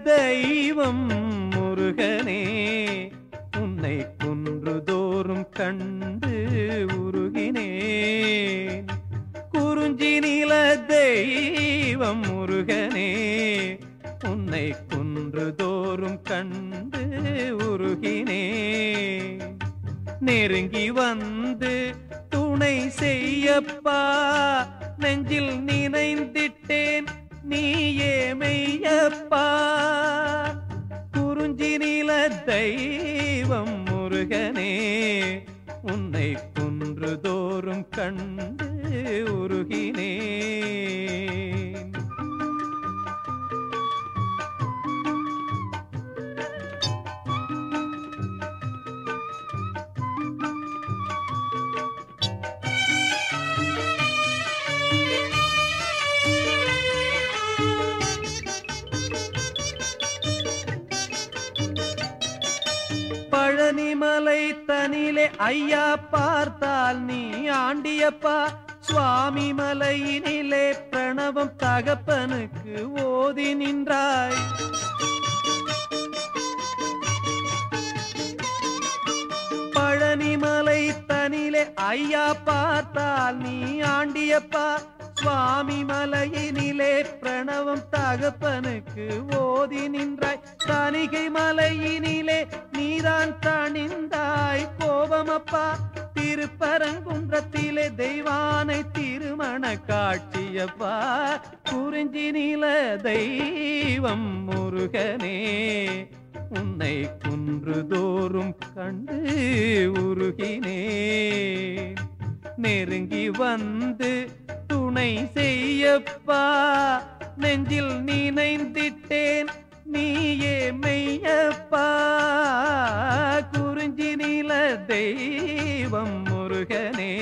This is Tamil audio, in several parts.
தெய்வம் முருகனே உன்னை குன்றுதோறும் கண்டு உருகினேன். குறிஞ்சி நில தெய்வம் முருகனே உன்னை குன்றுதோறும் கண்டு உருகினேன். நெருங்கி வந்து துணை செய்யப்பா நெஞ்சில் நினைந்திட்டேன் நீயே மெய்யப்பா. குறிஞ்சி நில தெய்வம் முருகனே உன்னை குன்றுதோறும் கண்டு உருகினேன். பழனிமலை தனிலே ஐயா பார்த்தால் நீ ஆண்டியப்பா. சுவாமி மலையினிலே பிரணவம் தகப்பனுக்கு ஓதி நின்றாய். பழனிமலை தனிலே ஐயா பார்த்தால் நீ ஆண்டியப்பா. சுவாமி மலையினிலே பிரணவம் தகப்பனுக்கு ஓதி நின்றாய். தணிகை மலையினிலே நீதான் தணிந்தாய் கோபமப்பா. திருப்பரங்குன்றத்திலே தெய்வானை திருமண காட்சியப்பா. குறிஞ்சி நில தெய்வம் முருகனே உன்னை குன்றுதோறும் கண்டு உருகினேன். நெருங்கி வந்து துணை செய்யப்பா நெஞ்சில் நினைந்திட்டேன் நீயே மெய்யப்பா. குறிஞ்சி நில தெய்வம் முருகனே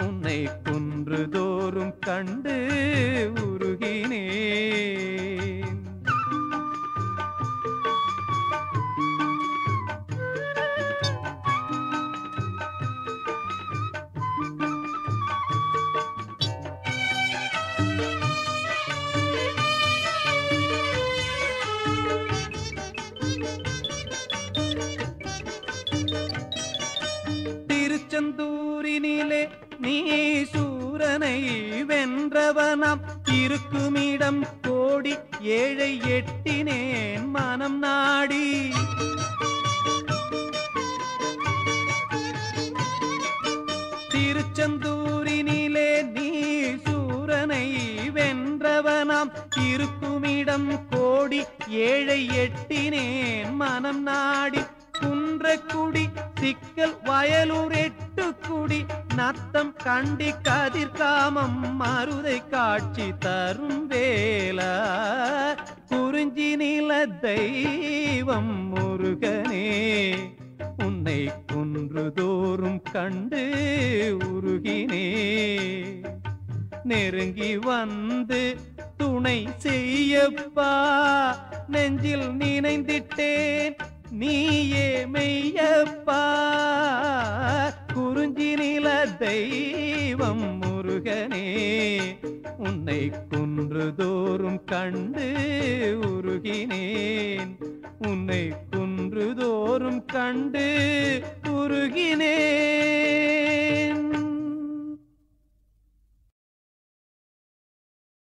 உன்னை குன்றுதோறும் கண்டு உருகினேன். திருச்செந்தூரினிலே நீ சூரனை வென்றவனாம். இருக்குமிடம் கோடி ஏழை எட்டினேன் மனம் நாடி. திருச்செந்தூரினிலே நீ சூரனை வென்றவனாம். இருக்குமிடம் கோடி ஏழை எட்டினேன் மனம் நாடி. குன்றக்குடி சிக்கல் வயலூர் எட்டுக்குடி நத்தம் கண்டி கதிர்காமம் மருதை காட்சி தரும் வேலா. குறிஞ்சி நில தெய்வம் முருகனே உன்னை குன்றுதோறும் கண்டு உருகினேன். நெருங்கி வந்து துணை செய்யப்பா நெஞ்சில் நினைந்திட்டேன் நீயே மெய்யப்பா. குறிஞ்சி நில தெய்வம் முருகனே உன்னை குன்றுதோறும் கண்டு உருகினேன். உன்னை குன்றுதோறும் கண்டு உருகினேன்.